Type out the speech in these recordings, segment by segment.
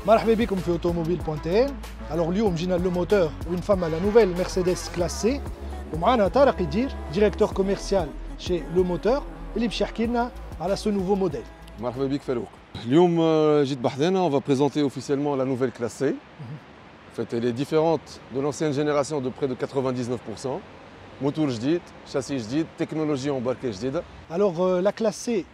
مرحبا بكم في automobile.tn. Alors اليوم جينا لو موتور وين فما لا نوفيل مرسيدس كلاس سي ومعنا طارق يدير ديريكتور كوميرسيال شي لو موتور اللي باش يحكي لنا على سو نوفو موديل. مرحبا بك فاروق. اليوم جيت بحذانا on va présenter officiellement la nouvelle classe C. En fait, elle est différente de l'ancienne génération de près de 99%. Moteur جديد, châssis جديد, technologie embarquée جديدة. Alors la classe C,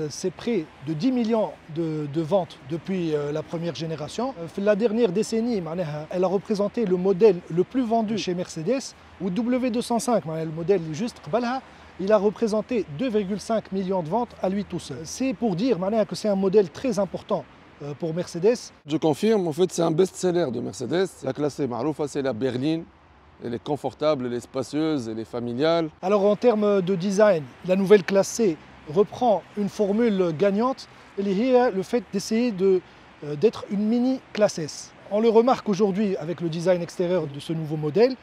c'est près de 10 millions de ventes depuis la première génération. La dernière décennie, elle a représenté le modèle le plus vendu chez Mercedes, ou W205, le modèle juste قبلها, il a représenté 2,5 millions de ventes à lui tout seul. C'est pour dire que c'est un modèle très important pour Mercedes. Je confirme, en fait, c'est un best-seller de Mercedes. La classe C, c'est la berline. Elle est confortable, elle est spacieuse, elle est familiale. Alors en termes de design, la nouvelle classe C reprend une formule gagnante, le fait d'essayer d'être une mini classe S. On le remarque aujourd'hui avec le design extérieur de ce nouveau modèle,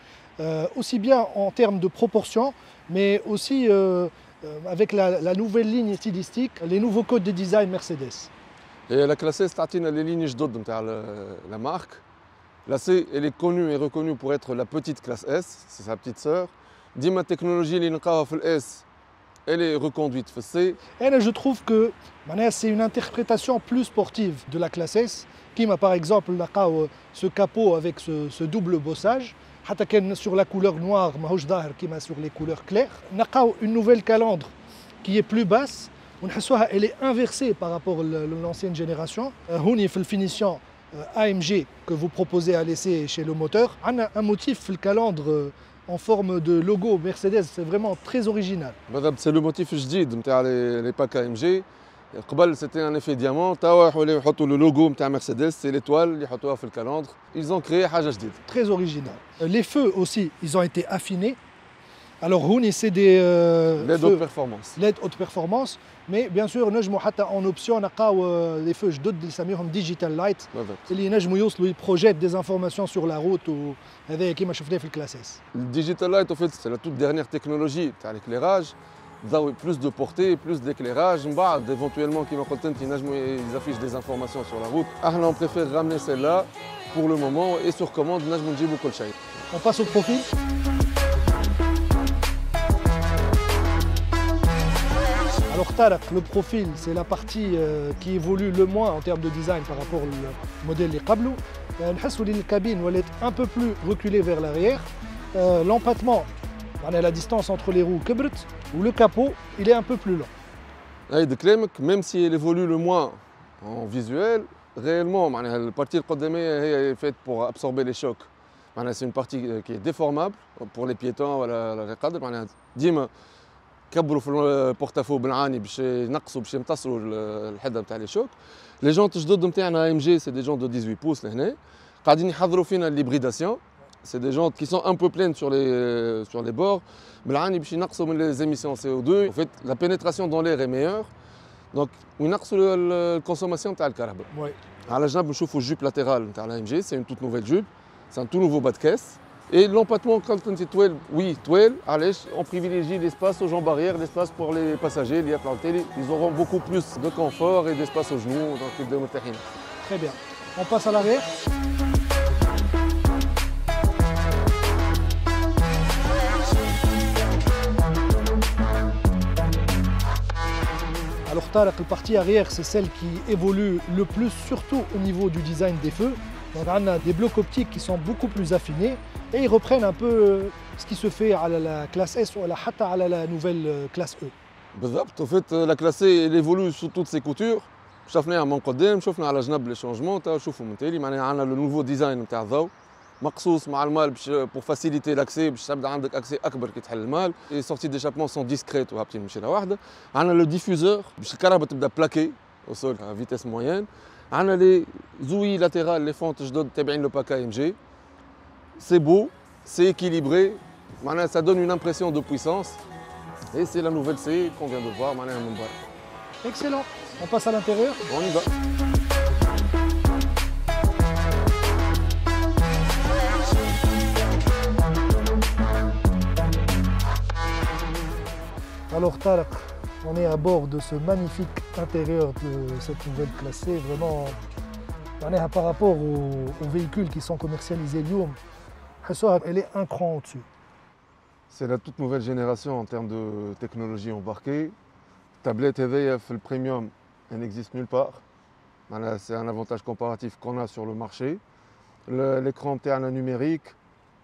aussi bien en termes de proportions, mais aussi avec la nouvelle ligne stylistique, les nouveaux codes de design Mercedes. Et la classe S, c'est les lignes de la marque. La C, elle est connue et reconnue pour être la petite classe S, c'est sa petite sœur. Dima technologie, S, elle est reconduite. C. Et là, je trouve que c'est une interprétation plus sportive de la classe S, qui m'a par exemple ce capot avec ce double bossage. Sur la couleur noire, qui m'a sur les couleurs claires. Une nouvelle calandre qui est plus basse. Elle est inversée par rapport à l'ancienne génération. Houni fait le finition AMG que vous proposez à laisser chez le moteur. On a un motif le calandre en forme de logo Mercedes, c'est vraiment très original. C'est le motif جديد نتاع les packs AMG. قبل c'était un effet diamant, تاو يحطوا le logo نتاع Mercedes, c'est l'étoile اللي يحطوها في الكالندر. Ils ont créé حاجة جديدة. Très original. Les feux aussi, ils ont été affinés. Alors Houni c'est des LED haute performance. LED haute performance, mais bien sûr نجموا حتى en option نلقاو les feux جدد اللي يسميهم digital light اللي ينجموا يوصلوا يبروجيت des informations sur la route وهذا كيما شفناه في الكلاس اس. Le digital light en fait c'est la toute dernière technologie تاع l'éclairage. Plus de portée, plus d'éclairage. Éventuellement, qui ils affichent des informations sur la route. On préfère ramener celle-là pour le moment et sur commande, on passe au profil. Alors Tarek, le profil, c'est la partie qui évolue le moins en termes de design par rapport au modèle les Qablo. La cabine est un peu plus reculée vers l'arrière. L'empattement, la distance entre les roues كبرت, ou le capot, il est un peu plus long. Même si elle évolue le moins en visuel, réellement, la partie est faite pour absorber les chocs. C'est une partie qui est déformable pour les piétons. ديما كبروا في البورتافو بالعاني باش ينقصوا باش يمتصوا الحده نتاع لي شوك. لي جونت جدد نتاعنا ام جي سي دي جونت دو 18 بوس لهنا قاعدين يحضروا فينا l'hybridation. C'est des jantes qui sont un peu pleines sur les bords. بالعاني باش ينقصوا من les émissions CO2. En fait, la pénétration dans l'air est meilleure. Donc, ينقصوا la consommation نتاع الكهرباء. على جنب نشوفوا الجوب لاتérale نتاع la MG, c'est une toute nouvelle jupe. C'est un tout nouveau bas de caisse. Et l'empattement, quand on dit toile, oui, toile, on privilégie l'espace aux jambes arrière, l'espace pour les passagers, les plantés. Ils auront beaucoup plus de confort et d'espace aux genoux. Donc, très bien. On passe à l'arrière. Alors Tarek, la partie arrière, c'est celle qui évolue le plus, surtout au niveau du design des feux. Donc on a des blocs optiques qui sont beaucoup plus affinés et ils reprennent un peu ce qui se fait à la classe S ou à la nouvelle classe E. En fait, la classe C elle évolue sous toutes ses coutures. شفناها من قدام، شفنا على جنب لي شونجمون، شوفوا من تالي معناها عندنا لو نوفو ديزاين نتاع الضوء مقصوص مع المال باش بور فاسيليتي لاكسي باش تبدا عندك اكسي اكبر كي تحل المال. لي سورتي ديشابمون سون ديسكريت وهابطين مشينا واحده. عندنا لو ديفوزور باش الكهرباء تبدا بلاكي او سول à vitesse moyenne. عندنا لي زوي لاتيرال لي فونت جدد تابعين لو باكا ام جي. C'est beau, c'est équilibré, ça donne une impression de puissance et c'est la nouvelle C qu'on vient de voir. Excellent, on passe à l'intérieur. On y va. Alors Tarek, on est à bord de ce magnifique intérieur de cette nouvelle classe C, vraiment Par rapport aux véhicules qui sont commercialisés اليوم elle est un cran au-dessus. C'est la toute nouvelle génération en termes de technologie embarquée. Tablette EVF, le premium, elle n'existe nulle part. C'est un avantage comparatif qu'on a sur le marché. L'écran interne numérique,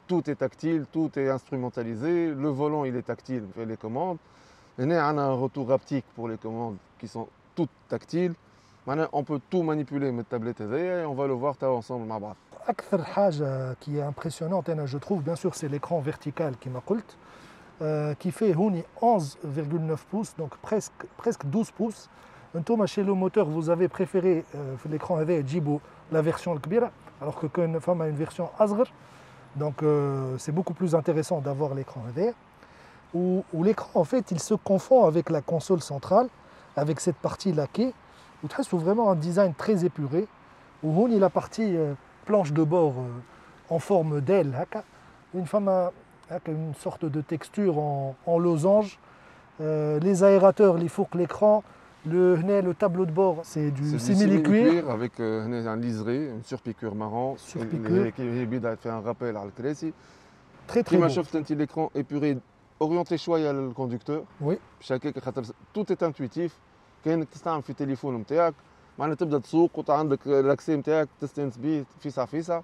tout est tactile, tout est instrumentalisé. Le volant, il est tactile, on fait les commandes. On a un retour haptique pour les commandes qui sont toutes tactiles. On peut tout manipuler avec tablette EVF et on va le voir ensemble. أكثر حاجة qui est impressionnante, je trouve, bien sûr, c'est l'écran vertical qui fait 11,9 pouces, donc presque 12 pouces. Chez le moteur, vous avez préféré l'écran la version كبيرة, alors que une femme a une version أصغر. Donc c'est beaucoup plus intéressant d'avoir l'écran EVF. Où l'écran, en fait, il se confond avec la console centrale, avec cette partie laquée. Où tu as vraiment un design très épuré. Où la partie planche de bord en forme d'aile, une sorte de texture en losange. Les aérateurs, les fourques, l'écran, le tableau de bord, c'est du simili-cuir. Avec un liseré, une surpiqûre marron, qui fait un rappel à l'Alcresi. Très très beau. L'écran épuré, orienté choix le conducteur. Oui. Tout est intuitif. كاين تستعمل في التليفون نتاعك معناتها تبدا تسوق وعندك لاكسي نتاعك تستانس بيه فيسع فيسع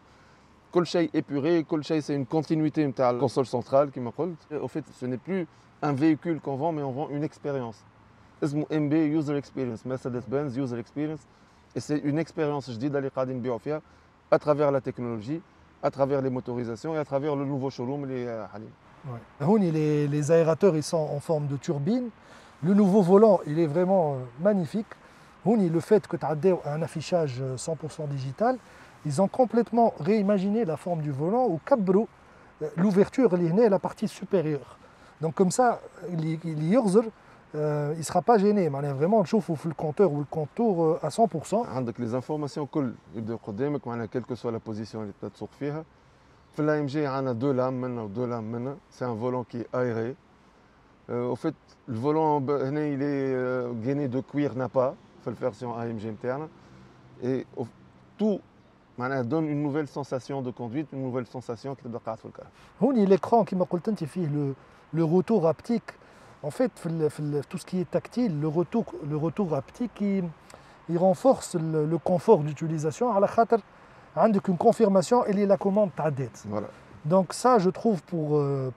كل شيء épuré, كل شيء c'est une continuité نتاع la console centrale كما قلت. Au fait, ce n'est plus un véhicule qu'on vend mais on vend une expérience. اسمه MB User Experience, Mercedes-Benz User Experience, et c'est une expérience جديدة اللي قاعدين نبيعوا فيها à travers la technologie, à travers les motorisations et à travers le nouveau showroom اللي حاليا. Les aérateurs ils sont en forme de turbine. Le nouveau volant, il est vraiment magnifique. Le fait que tu aies un affichage 100% digital, ils ont complètement réimaginé la forme du volant ou cabrou l'ouverture est la partie supérieure. Donc comme ça, il ne sera pas gêné. Vraiment, on chauffe le compteur ou le contour à 100%. عندك les informations كل يبداو قدامك quelle que soit la position اللي تسوق فيها. في l'AMG عندنا 2 lames منها و 2 lames منها. C'est un volant qui est aéré. Au fait, le volant il est gainé de cuir Napa, la version AMG interne, et tout donne une nouvelle sensation de conduite, une nouvelle sensation qui te donne le cas. L'écran qui m'a dit le retour haptique, en fait, tout ce qui est tactile, le retour haptique, il renforce le confort d'utilisation. À la khater, avec une confirmation, elle est la commande t'adet. Voilà. Donc ça, je trouve,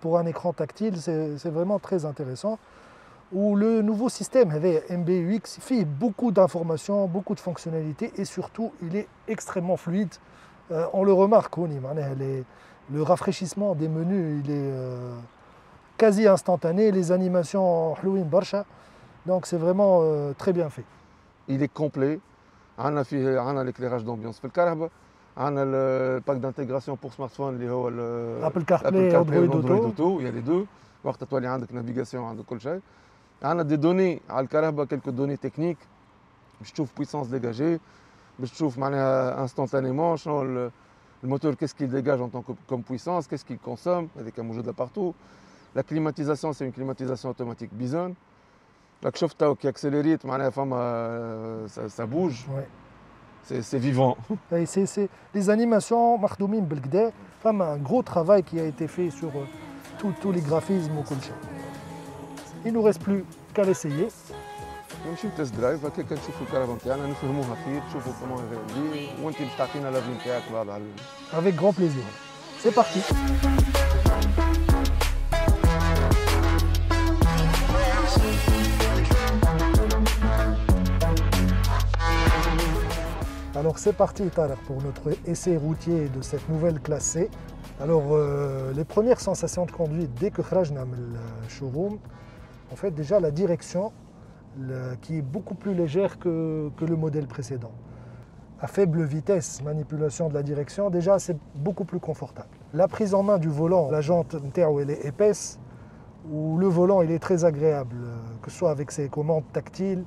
pour un écran tactile, c'est vraiment très intéressant. Où le nouveau système MBUX fait beaucoup d'informations, beaucoup de fonctionnalités et surtout, il est extrêmement fluide. On le remarque, le rafraîchissement des menus, il est quasi instantané. Les animations, donc c'est vraiment très bien fait. Il est complet. On a l'éclairage d'ambiance. On a le pack d'intégration pour smartphone, Apple CarPlay et Android Auto. Il y a les deux. وقت تولي عندك navigation, عندك كل شيء. On a des données على الكهرباء, quelques données techniques. باش تشوف puissance dégagée, باش تشوف معناها instantanément le moteur qu'est-ce qu'il dégage en tant que comme puissance, qu'est-ce qu'il consomme, avec un موجود là partout. La climatisation, c'est une climatisation automatique Bison. La chauffe-taw qui accélère, ça bouge. Ouais. C'est vivant. Les animations, un gros travail qui a été fait sur tous les graphismes. Il ne nous reste plus qu'à l'essayer. نمشيو تست درايف هكا كنشوفوا الكهرباء نتاعنا نفهموها خير تشوفوا كومون يرياجي وانت باش تعطينا لافي نتاعك بعد على. Avec grand plaisir. C'est parti. Alors c'est parti Tarek pour notre essai routier de cette nouvelle classe C. Alors les premières sensations de conduite dès que خرجنا من showroom, en fait déjà la direction qui est beaucoup plus légère que le modèle précédent. À faible vitesse, manipulation de la direction, déjà c'est beaucoup plus confortable. La prise en main du volant, la jante elle est épaisse, ou le volant il est très agréable, que ce soit avec ses commandes tactiles,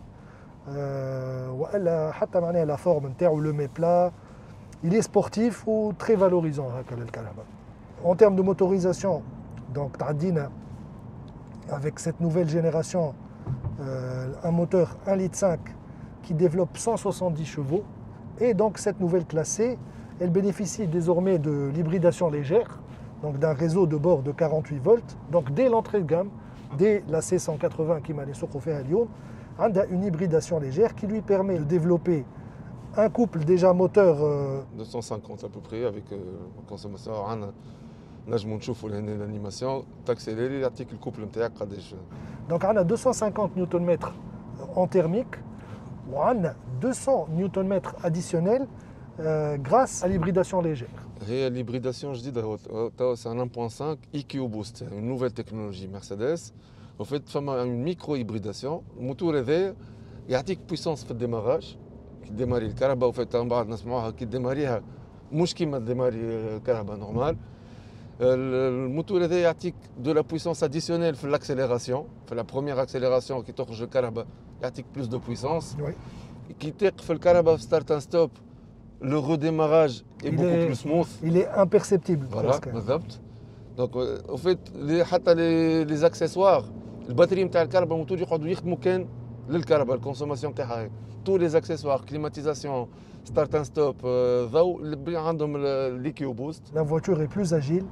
la forme ou le méplat, il est sportif ou très valorisant. En termes de motorisation, donc avec cette nouvelle génération, un moteur 1,5 litre qui développe 170 chevaux Et donc cette nouvelle classe C, elle bénéficie désormais de l'hybridation légère, donc d'un réseau de bord de 48 volts. Donc dès l'entrée de gamme, dès la C180 qui m'a les fait à Lyon, on a une hybridation légère qui lui permet de développer un couple déjà moteur 250 à peu près avec consommation. نجموا نشوفوا l'animation t'accélérer يعطيك الكوبل نتاعك قداش. Donc on a 250 Nm en thermique ou on a 200 Nm additionnels grâce à l'hybridation légère. هي l'hybridation جديدة c'est un 1.5 EQ Boost, une nouvelle technologie Mercedes. En fait فما une micro-hybridation. الموتور هذا يعطيك puissance في الديماراج كي تديماري الكهرباء وفات من بعد نسمعوها كي تديماريها مش كيما تديماري كهرباء نورمال. الموتور هذا يعطيك de la puissance additionnelle في l'accélération. في la première accélération كي تخرج الكهرباء يعطيك plus de puissance. Oui. كي تقفل الكهرباء في start and stop le redémarrage est beaucoup plus smooth. Il est imperceptible. Voilà, بالضبط. Donc en fait حتى les accessoires الباتري نتاع الكهرباء الموتور يقعدوا يخدموا كان للكهرباء الكونسوماسيون تاعها. Tous les accessoires, climatisation, start and stop, ضوء اللي عندهم l'EQ Boost. La voiture est plus agile.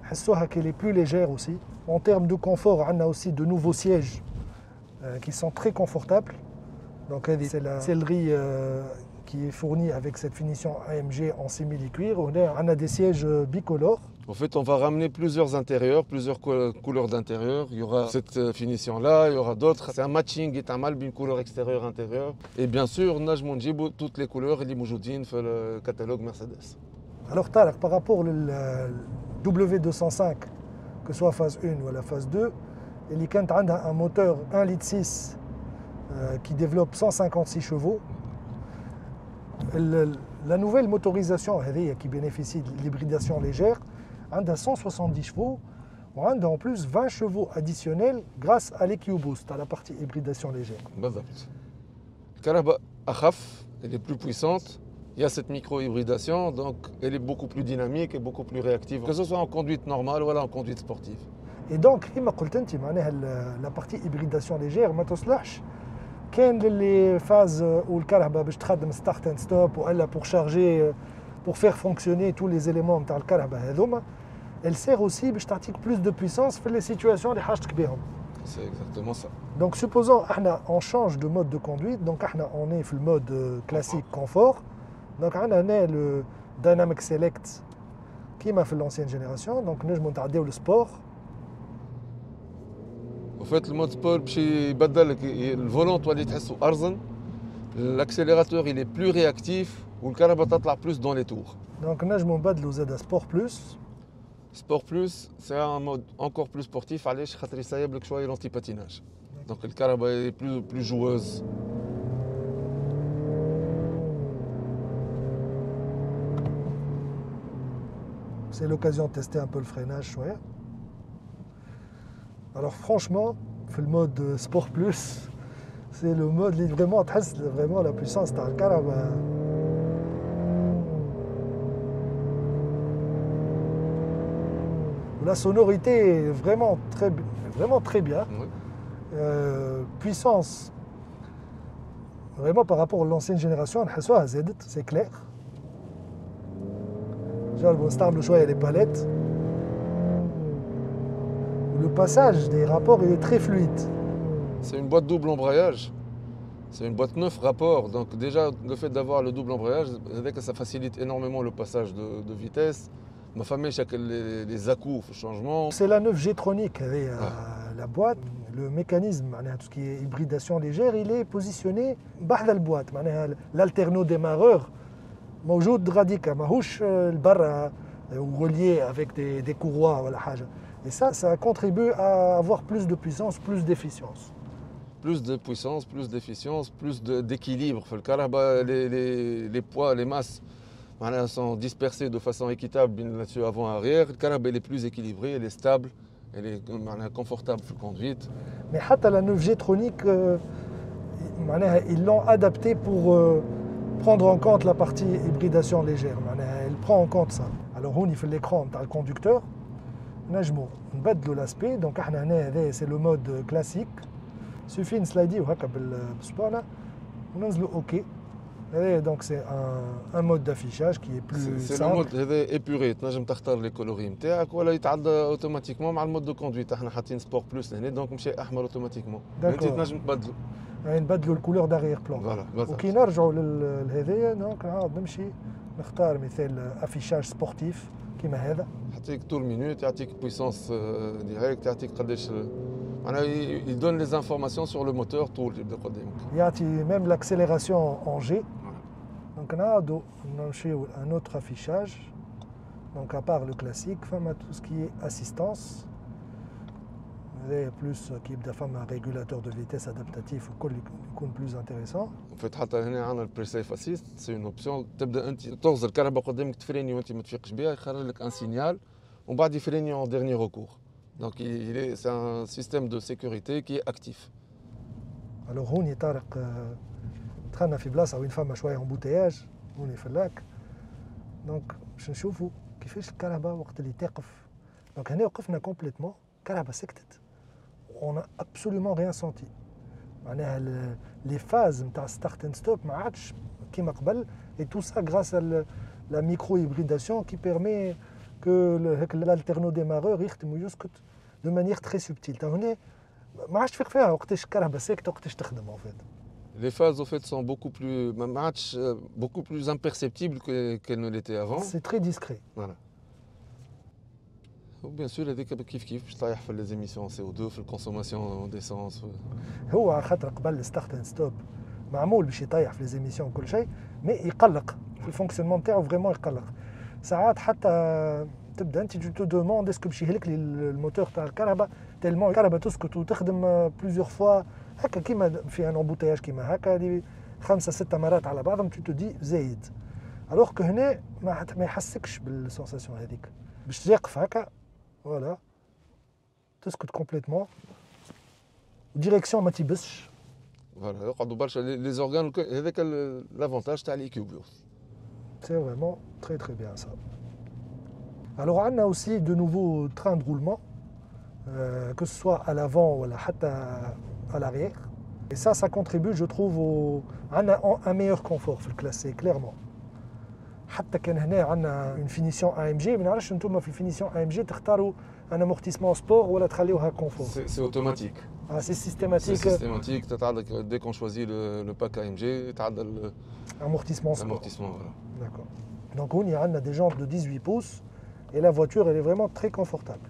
حسوها qu'elle est plus légère aussi. En termes de confort, on a aussi de nouveaux sièges qui sont très confortables. Donc c'est la sellerie qui est fournie avec cette finition AMG en simili-cuir. On a des sièges bicolores. En fait, on va ramener plusieurs intérieurs, plusieurs couleurs d'intérieur. Il y aura cette finition-là, il y aura d'autres. C'est un matching et un mal d'une couleur extérieure intérieure. Et bien sûr, نجموا نجيبوا toutes les couleurs اللي موجودين في الكتالوج Mercedes. Alors Tarek, par rapport au W205, que ce soit phase 1 ou la phase 2, il y a un moteur 1,6 litre qui développe 156 chevaux. La nouvelle motorisation qui bénéficie de l'hybridation légère, a 170 chevaux, et en plus 20 chevaux additionnels grâce à l'EQ Boost, à la partie hybridation légère. بالضبط. الكهرباء أخف, elle est plus puissante. Il y a cette micro-hybridation, donc elle est beaucoup plus dynamique et beaucoup plus réactive, que ce soit en conduite normale ou en conduite sportive. Et donc, كما قلت انت معناها la partie hybridation légère ما تصلحش كان les phases où الكهرباء باش تخدم start and stop ou pour charger, pour faire fonctionner tous les éléments نتاع الكهرباء هذوما. Elle sert aussi باش تعطيك plus de puissance في les situations اللي حاجتك بهم. C'est exactement ça. Donc supposons on change de mode de conduite, donc on est في le mode classique confort. Donc on a le Dynamic Select qui m'a fait l'ancienne génération, donc nous je le sport. En fait, le mode sport, le volant تولي تحسه أرزن, l'accélérateur il est plus réactif والكهرباء تطلع plus dans les tours. Donc nous je le Sport Plus. Sport Plus, c'est un mode encore plus sportif, علاش خاطر يسيب لك شويه l'anti-patinage. Donc الكهرباء est plus joueuse. C'est l'occasion de tester un peu le freinage. Ouais. Alors franchement, le mode Sport Plus, c'est le mode qui vraiment la puissance de la caravane. La sonorité est vraiment très bien. Oui. Puissance, vraiment par rapport à l'ancienne génération, c'est clair. On stable choix les palettes. Le passage des rapports est très fluide. C'est une boîte double embrayage. C'est une boîte 9 rapports. Donc déjà, le fait d'avoir le double embrayage, ça facilite énormément le passage de vitesse. Ma famille, chaque les à-coups, le changement. C'est la 9 G-tronique, la boîte. Le mécanisme, tout ce qui est hybridation légère, il est positionné bas de la boîte. L'alterno-démarreur, موجود راديكا ماهوش البرا relié avec des courroies ولا حاجه. Et ça contribue à avoir plus de puissance, plus d'efficience. Plus de puissance, plus d'efficience, plus d'équilibre. Les poids, les masses sont dispersés de façon équitable là-dessus avant-arrière. Le carabin est plus équilibré, elle est stable, elle est confortable pour la conduite. Mais حتى la 9 G-tronique, ils l'ont adapté pour prendre en compte la partie hybridation légère. Elle prend en compte ça. Alors on y fait l'écran dans le conducteur. نجمو نبدلوا l'aspect. Donc c'est le mode classique. Suffit de slider بالصبانه وننزلوا OK. Et donc c'est un mode d'affichage qui est plus سي لو simple. مود هذا ايبوري، تنجم تختار لي كولوري نتاعك ولا يتعدى اوتوماتيكمون مع المود دو كوندويت. احنا حاطين سبور بلس لهنا دونك مشى احمر اوتوماتيكمون، انت داكور. تنجم تبدلو. يعني نبدلوا الكولور داغيغ بلون. فوالا وكي نرجعوا لهذايا دونك نعاود نمشي نختار مثال افيشاج سبورتيف كيما هذا. يعطيك طول مينوت، يعطيك بويسونس ديريكت، يعطيك قداش معناها يدون لي انفورماسيون سور لو موتور طول يبدا قدامك. يعطي ميم لاكسيليراسيون اون جي. دونك نعاودوا نمشيو ان اوتر افيشاج. دونك ابار لو كلاسيك فما تو سكي اسيستانس. هذايا بلوس كي يبدا فما ريغولاتور دو فيتيس ادابتاتيف وكل يكون بلوز انتريسون. فيت حتى هنا عندنا البري سيف اسيست، سي اون اوبسيون تبدا انت تغزر الكهرباء قدامك تفريني وانت ما تفيقش بها، يخرج لك ان سينيال ومن بعد يفريني اون ديرني ريكور. دونك سي ان سيستيم دو سيكوريتي كي اكتيف. الوغ هوني طارق دخلنا في بلاصه وين فما شويه امبوتياج هوني في اللاك. دونك باش نشوفوا كيفاش الكهرباء وقت اللي تقف. دونك هنا وقفنا كومبليتمون الكهرباء سكتت. اون ابسوليومون ريان سونتي. معناها لي فاز نتاع ستارت اند ستوب ما عادش كيما قبل. اي تو سا غراس لا ميكرو هيبريداسيون كي بيرمي كو هاك الالتيرنو ديمارور يخدم ويسكت دو مانيير تري سوبتيل. تا هنا ما عادش تفيق فيها وقتاش الكهرباء ساكته وقتاش تخدم اون فيت. Les phases au fait sont beaucoup plus beaucoup plus imperceptibles qu'elles ne l'étaient avant. C'est très discret. Voilà. وبيان سور هذيك كيف باش طايح في لي ايميسيون سي او 2 في الكونسوماسيون ديسونس. هو خاطر قبل ستارت اند ستوب معمول باش يطيح في لي زيميسيون وكل شيء، مي يقلق في الفونكسيونمون نتاعو فريمون يقلق. ساعات حتى تبدا انت تو دوموند اسكو باش يهلك لي الموتور تاع الكهرباء تالمون الكهرباء تسكت وتخدم بليزيور فوا هكا كيما في ان امبوتياج كيما هكا اللي 5-6 مرات على بعضهم تو دي زايد. الوغ كو هنا ما يحسكش بالسونساسيون هذيك باش تقف هكا فوالا تسكت كومبليتمون وديريكسيون ما تيبسش. فوالا يقعدوا برشا لي زورغان هذاك لافونتاج تاع ليكيو بلوث. C'est vraiment très très bien ça. Alors on a aussi de nouveaux trains de roulement, que ce soit à l'avant ou à l'arrière. Et ça contribue, je trouve, à un meilleur confort في الكلاسي clairement. حتى كان هنا عندنا une finition AMG، ما نعرفش انتم في الفينيسيون AMG تختاروا un amortissement sport ولا تخليوها confort. C'est automatique. Ah, c'est systématique. C'est systématique. Dès qu'on choisit le pack AMG, تعدل amortissement sport. l'amortissement. Voilà. D'accord. Donc on y a des jantes de 18 pouces et la voiture elle est vraiment très confortable.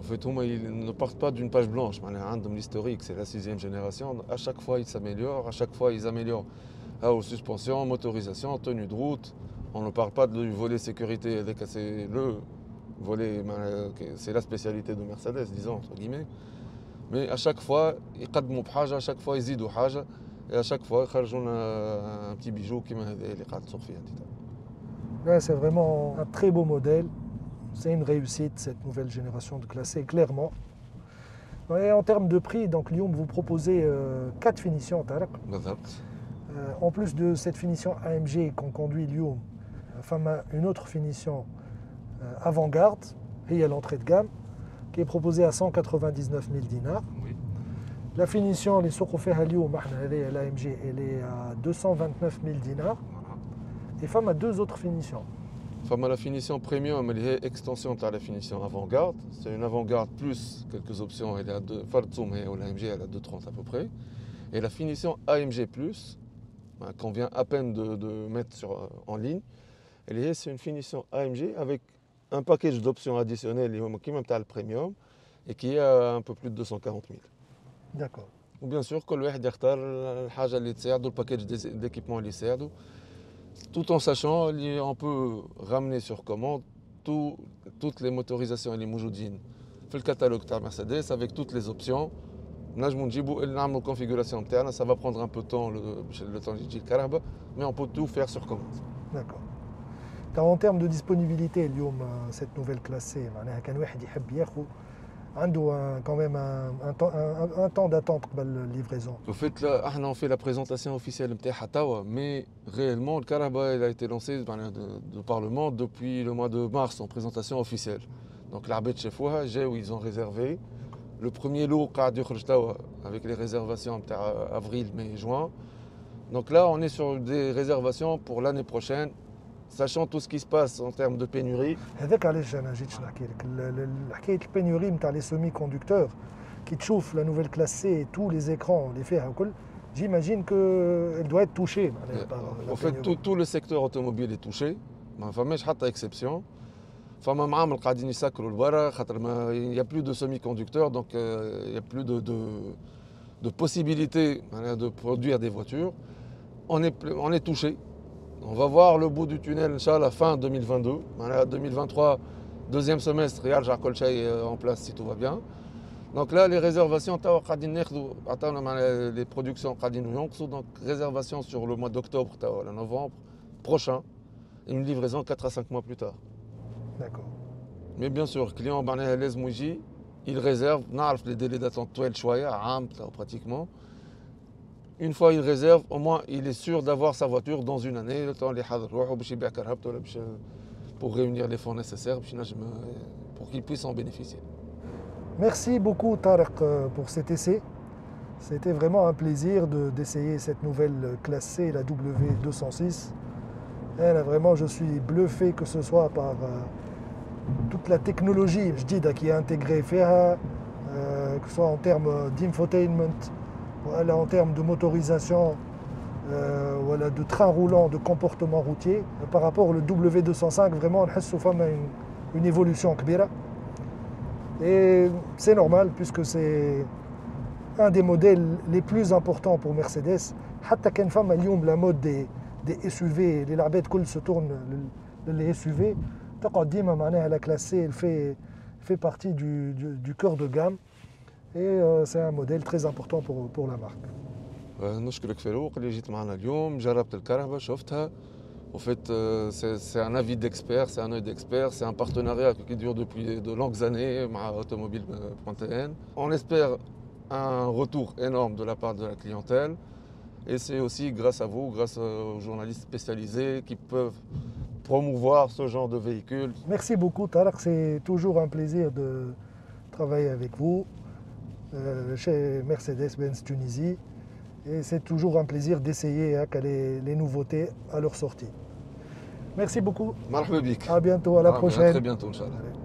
En fait, ils ne partent pas d'une page blanche. L'historique, c'est la 6e génération. À chaque fois, ils s'améliorent. À chaque fois, ils améliorent la suspension, motorisation, tenue de route. On ne parle pas du volet sécurité. C'est le volet, c'est la spécialité de Mercedes, disons, entre guillemets. Mais à chaque fois, ils قدموا بحاجة, à chaque fois, ils يزيدوا حاجة. Et à chaque fois, ils يخرجوا un petit bijou qui m'a aidé les قاعد تسوق فيها. Là, c'est vraiment un très beau modèle. C'est une réussite, cette nouvelle génération de classés, clairement. Et en termes de prix, donc Lyon vous proposez 4 finitions. En plus de cette finition AMG qu'on conduit Lyon, une autre finition avant-garde, et il y a l'entrée de gamme, qui est proposée à 199 000 dinars. Oui. La finition, les Sokhofeh à Lyon, l'AMG, elle est à 229 000 dinars. Et femme a 2 autres finitions. Femme a la finition premium, elle est extension de la finition avant-garde. C'est une avant-garde plus quelques options. Elle est à 2, Farzoum et l'AMG, elle est à 2,30 à peu près. Et la finition AMG plus, qu'on vient à peine de mettre en ligne, c'est une finition AMG avec un package d'options additionnelles qui est même le premium et qui est à un peu plus de 240 000. D'accord. Ou bien sûr, كل واحد يختار الحاجة اللي تساعده, le package d'équipement اللي يساعده. Tout en sachant qu'on peut ramener sur commande toutes les motorisations et les moujoudines dans le catalogue de Mercedes avec toutes les options. نجموا نجيبوا نعملوا configuration تاعنا, ça va prendre un peu de temps le temps يجي الكهرباء, mais on peut tout faire sur commande. D'accord. En termes de disponibilité, اليوم cette nouvelle classée, معناها كان واحد يحب ياخذ عنده quand même un temps d'attente قبل livraison. Au fait, là, on fait la présentation officielle de Tawa, mais réellement, le Karaba il a été lancé de Parlement depuis le mois de mars en présentation officielle. Donc l'arbitre de chez Fouha, où ils ont réservé. Le premier lot avec les réservations avril, mai, juin. Donc là, on est sur des réservations pour l'année prochaine, sachant tout ce qui se passe en termes de pénurie. هذاك علاش انا جيت نحكي لك حكايه البينوري نتاع لي سيمي كوندكتور كي تشوف لا نوفيل كلاسي تو لي زيكران اللي فيها وكل j'imagine qu'elle doit être touchée par la En fait, pénurie. tout le secteur automobile est touché, ما فماش حتى exception. فما معامل قاعدين يسكروا لبرا خاطر il n'y a plus de semi-conducteurs, donc il n'y a plus de possibilité de produire des voitures. On est touché. On va voir le bout du tunnel, Inch'Allah, fin 2022. 2023, deuxième semestre, يرجع كل شيء en place si tout va bien. Donc là, les réservations, les productions, donc réservation sur le mois d'octobre, le novembre prochain, et une livraison 4 à 5 mois plus tard. D'accord. Mais bien sûr, le client, il réserve, les délais d'attente pratiquement. Une fois il réserve, au moins il est sûr d'avoir sa voiture dans une année, le temps pour réunir les fonds nécessaires pour qu'il puisse en bénéficier. Merci beaucoup Tarek pour cet essai. C'était vraiment un plaisir d'essayer cette nouvelle classe C, la W206. Et là, vraiment, je suis bluffé que ce soit par toute la technologie qui est intégrée, que ce soit en termes d'infotainment, voilà, en termes de motorisation, voilà, de train roulant, de comportement routier. Par rapport au W205, vraiment, on a une évolution كبيرة. Et c'est normal puisque c'est un des modèles les plus importants pour Mercedes. حتى كان فما اليوم la mode des SUV, les العباد كل se tournent les SUV. تقعد ديما معناها la classe C, elle fait partie du cœur de gamme. Et c'est un modèle très important pour la marque. نشكرك فاروق اللي جيت معنا اليوم جربت الكرهبة شفتها. En fait, c'est un avis d'expert, c'est un œil d'expert, c'est un partenariat qui dure depuis de longues années avec Automobile.tn. On espère un retour énorme de la part de la clientèle et c'est aussi grâce à vous, grâce aux journalistes spécialisés qui peuvent promouvoir ce genre de véhicule. Merci beaucoup Tarek, c'est toujours un plaisir de travailler avec vous chez Mercedes-Benz Tunisie. Et c'est toujours un plaisir d'essayer les nouveautés à leur sortie. Merci beaucoup. مرحبا بك. À bientôt, à la prochaine. À très bientôt, Inch'Allah.